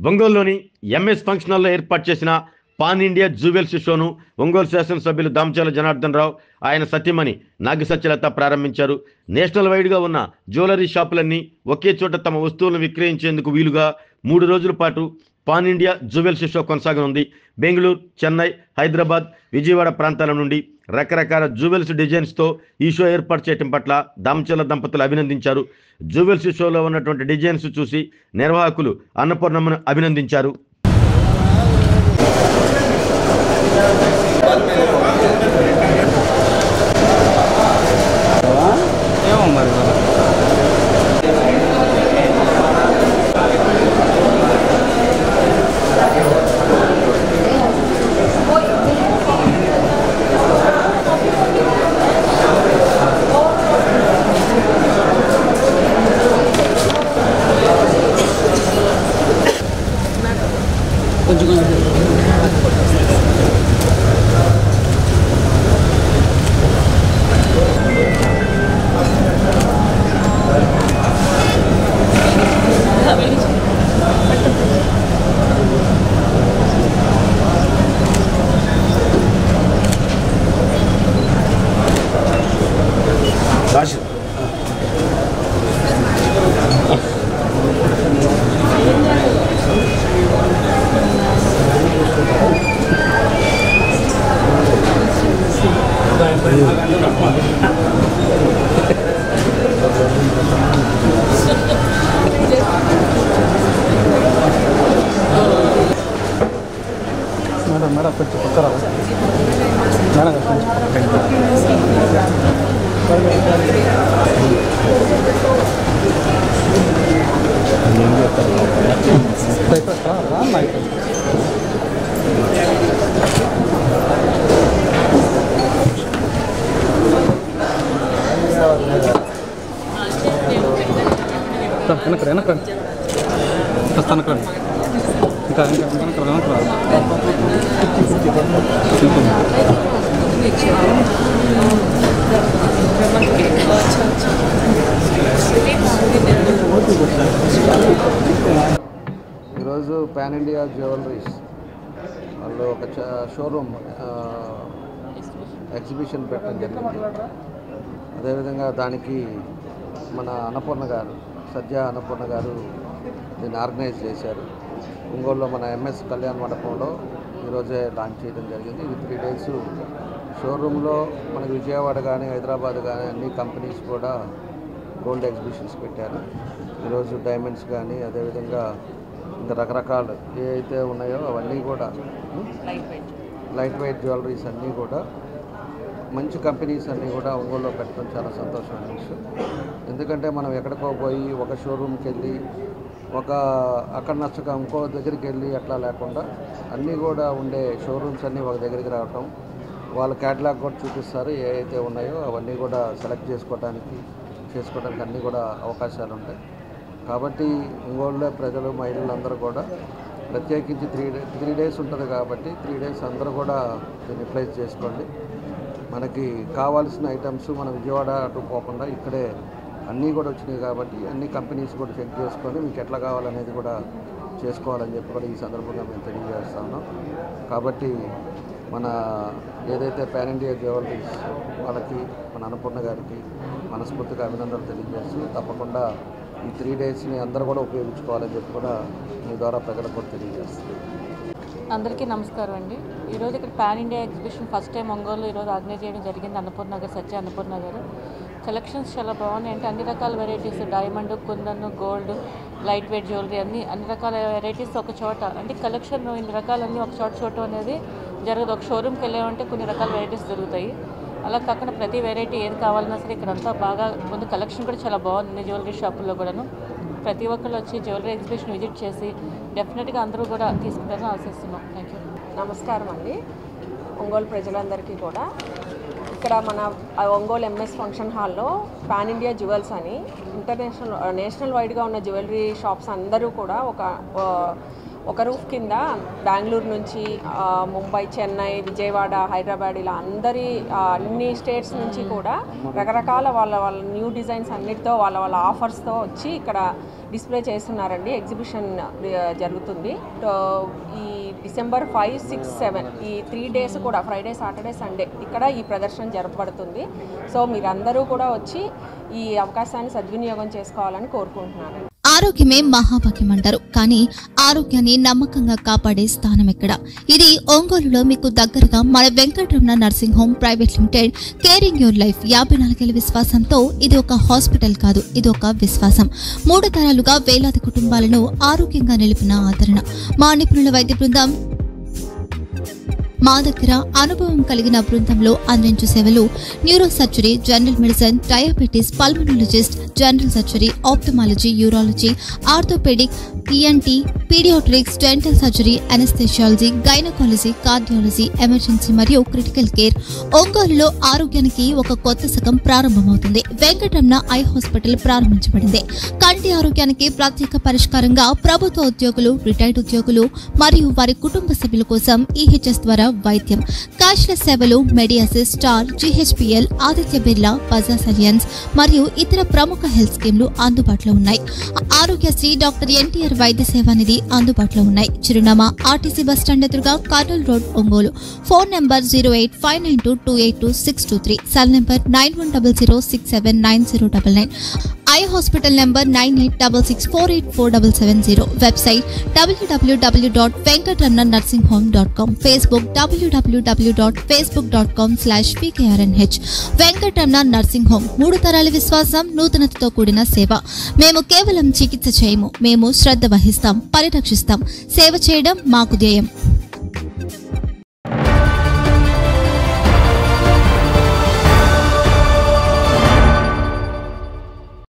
ఒంగోలులోని MS function హాల్లో ఏర్పాటు చేసిన పాన్ ఇండియా జ్యువెల్స్ షోను ఒంగోలు శాసనసభ్యులు దామచర్ల జనార్దన్ రావు ఆయన సతీమణి నాగి సత్యలత ప్రారంభించారు. నేషనల్ వైడ్గా ఉన్న జ్యువెలరీ షాపులన్నీ ఒకే చోట తమ వస్తువులను విక్రయించేందుకు వీలుగా 3 రోజుల పాటు పాన్ ఇండియా జ్యువెల్స్ షో కొనసాగనుంది. బెంగళూరు, చెన్నై, హైదరాబాద్, విజయవాడ ప్రాంతాల నుండి రకరకాల జ్యువెల్స్ డిజైన్స్తో ఈ షో ఏర్పాటు చేయడం పట్ల దామచర్ల దంపతులు అభినందించారు. జ్యువెల్స్ షోలో ఉన్నటువంటి డిజైన్స్ చూసి నిర్వాహకులు అన్నపూర్ణమ్మను అభినందించారు. మేడం కొంచెం పక్కరా మేడం వెనకరా వెనకరండి వెనకరండి ఇంకా వెనకరా ఈరోజు పాన్ ఇండియా జ్యువెలరీస్ వాళ్ళు ఒక షోరూమ్ ఎగ్జిబిషన్ పెట్టడం జరిగింది. అదేవిధంగా దానికి మన అన్నపూర్ణ గారు సజ్జా అన్నపూర్ణ గారు దీన్ని ఆర్గనైజ్ చేశారు. ఒంగోలులో మన ఎంఎస్ కళ్యాణ మండపంలో ఈరోజే లాంచ్ చేయడం జరిగింది. ఇది 3 days షోరూంలో మనకి విజయవాడ కానీ హైదరాబాద్ కానీ అన్ని కంపెనీస్ కూడా గోల్డ్ ఎగ్జిబిషన్స్ పెట్టారు. ఈరోజు డైమండ్స్ కానీ అదేవిధంగా ఇంకా రకరకాలు ఏ అయితే ఉన్నాయో అవన్నీ కూడా లైట్ వెయిట్ జ్యువెలరీస్ అన్నీ కూడా మంచి కంపెనీస్ అన్నీ కూడా ఒంగోలులో పెట్టడం చాలా సంతోషమైన విషయం. ఎందుకంటే మనం ఎక్కడికో పోయి ఒక షోరూమ్కి వెళ్ళి అక్కడ నచ్చక ఇంకో దగ్గరికి వెళ్ళి అట్లా లేకుండా అన్నీ కూడా ఉండే షోరూమ్స్ అన్నీ ఒక దగ్గరికి రావటం, వాళ్ళ క్యాటలాగ్ కూడా చూపిస్తారు. ఏ అయితే ఉన్నాయో అవన్నీ కూడా సెలెక్ట్ చేసుకోవడానికి అన్నీ కూడా అవకాశాలు ఉంటాయి. కాబట్టి ఒంగోలులో ప్రజలు మహిళలందరూ కూడా ప్రత్యేకించి 3 days ఉంటుంది కాబట్టి 3 days అందరూ కూడా దీన్ని యూటిలైజ్ చేసుకోండి. మనకి కావాల్సిన ఐటమ్స్ మన విజయవాడ అటు పోకుండా ఇక్కడే అన్నీ కూడా వచ్చినాయి కాబట్టి అన్ని కంపెనీస్ కూడా చెక్ చేసుకొని మీకు ఎట్లా కావాలనేది కూడా చేసుకోవాలని చెప్పి కూడా ఈ సందర్భంగా మేము తెలియజేస్తా ఉన్నాం. కాబట్టి మన ఏదైతే పాన్ ఇండియా జ్యువెలరీస్ వాళ్ళకి మన అన్నపూర్ణ గారికి మనస్ఫూర్తిగా అభినందనలు తెలియజేస్తూ తప్పకుండా ఈ 3 daysని అందరూ కూడా ఉపయోగించుకోవాలని చెప్పి కూడా మీ ద్వారా ప్రజలకు కూడా తెలియజేస్తుంది. అందరికీ నమస్కారం అండి. ఈరోజు ఇక్కడ pan India exhibition first time Ongole ఈరోజు ఆర్గనైజ్ చేయడం జరిగింది. అన్నపూర్ణ గారు సత్య అన్నపూర్ణ గారు కలెక్షన్స్ చాలా బాగున్నాయి. అంటే అన్ని రకాల varieties diamond, kundan, gold, light weight jewellery అన్ని రకాల వెరైటీస్ ఒక చోట, అంటే కలెక్షన్ ఇన్ని రకాలన్నీ ఒక చోట చూడటం అనేది జరగదు. ఒక షోరూమ్కి వెళ్ళామంటే కొన్ని రకాల వెరైటీస్ దొరుకుతాయి. అలా కాకుండా ప్రతి వెరైటీ ఏది కావాలన్నా సరే ఇక్కడంతా బాగా ముందు కలెక్షన్ కూడా చాలా బాగుంది. జ్యువెలరీ షాపుల్లో కూడాను ప్రతి ఒక్కరు వచ్చి జ్యువెలరీ ఎగ్జిబిషన్ విజిట్ చేసి డెఫినెట్గా అందరూ కూడా తీసుకుంటారని ఆశిస్తున్నాం. Thank you. నమస్కారం అండి. ఒంగోలు ప్రజలందరికీ కూడా ఇక్కడ మన ఒంగోలు ఎంఎస్ ఫంక్షన్ హాల్లో పాన్ ఇండియా జ్యువెల్స్ అని నేషనల్ వైడ్గా ఉన్న జ్యువెలరీ షాప్స్ అందరూ కూడా ఒక రూఫ్ కింద బెంగళూరు నుంచి ముంబై, చెన్నై, విజయవాడ, హైదరాబాద్ ఇలా అన్ని స్టేట్స్ నుంచి కూడా రకరకాల వాళ్ళ న్యూ డిజైన్స్ అన్నిటితో వాళ్ళ ఆఫర్స్తో వచ్చి ఇక్కడ డిస్ప్లే చేస్తున్నారండి. ఎగ్జిబిషన్ జరుగుతుంది. ఈ డిసెంబర్ 5, 6, 7 ఈ 3 days కూడా ఫ్రైడే, సాటర్డే, సండే ఇక్కడ ఈ ప్రదర్శన జరపబడుతుంది. సో మీరందరూ కూడా వచ్చి ఈ అవకాశాన్ని సద్వినియోగం చేసుకోవాలని కోరుకుంటున్నాను. ఆరోగ్యమే మహాభాగ్యం అంటారు, కానీ ఆరోగ్యాన్ని నమ్మకంగా కాపాడే స్థానం ఎక్కడ? ఇది ఒంగోలులో మీకు దగ్గరగా మన Venkataramana nursing home private limited. Caring your life 54 ఏళ్ల విశ్వాసంతో ఇది ఒక హాస్పిటల్ కాదు, ఇది ఒక విశ్వాసం. 3 తరాలుగా వేలాది కుటుంబాలను ఆరోగ్యంగా నిలిపిన ఆదరణ. మా నిపుణుల వైద్య బృందం మా దగ్గర అనుభవం కలిగిన బృందంలో అందించే సేవలు neuro surgery, general medicine, diabetes, pulmonologist, general surgery, ophthalmology, urology, orthopaedic, ENT, paediatrics, dental surgery, anaesthesiology, gynaecology, cardiology, emergency మరియు క్రిటికల్ కేర్. ఒంగోలులో ఆరోగ్యానికి ఒక కొత్త శకం ప్రారంభమవుతుంది. వెంకటరమణ ఐ హాస్పిటల్ ప్రారంభించబడింది. కంటి ఆరోగ్యానికి ప్రత్యేక పరిష్కారంగా ప్రభుత్వ ఉద్యోగులు, రిటైర్డ్ ఉద్యోగులు మరియు వారి కుటుంబ సభ్యుల కోసం ఈహెచ్ఎస్ ద్వారా వైద్యం, క్యాష్లెస్ సేవలు, మెడియాసిస్, స్టార్, జీహెచ్పీఎల్, ఆదిత్య బిర్లా, బజాజ్ అలియన్స్ మరియు ఇతర ప్రముఖ హెల్త్ స్కీమ్లు అందుబాటులో ఉన్నాయి. ఆరోగ్యశ్రీ, డాక్టర్ ఎన్టీఆర్ వైద్య సేవానిధి అందుబాటులో ఉన్నాయి. చిరునామా ఆర్టీసీ బస్టాండ్ ఎదురుగా, Kurnool road, Ongole. Phone number 08592282623, cell number 9100679099, eye hospital number 9866484770, website www.venkatramananursinghome.com, Facebook www.facebook.com/vkrnh. Venkataramana nursing home, 3 తరాల విశ్వాసం, నూతనతతో కూడిన సేవ. మేము కేవలం చికిత్స చేయము, మేము శ్రద్ధ వహిస్తాం, పరిరక్షిస్తాం. సేవ చేయడం మాకు ధ్యేయం.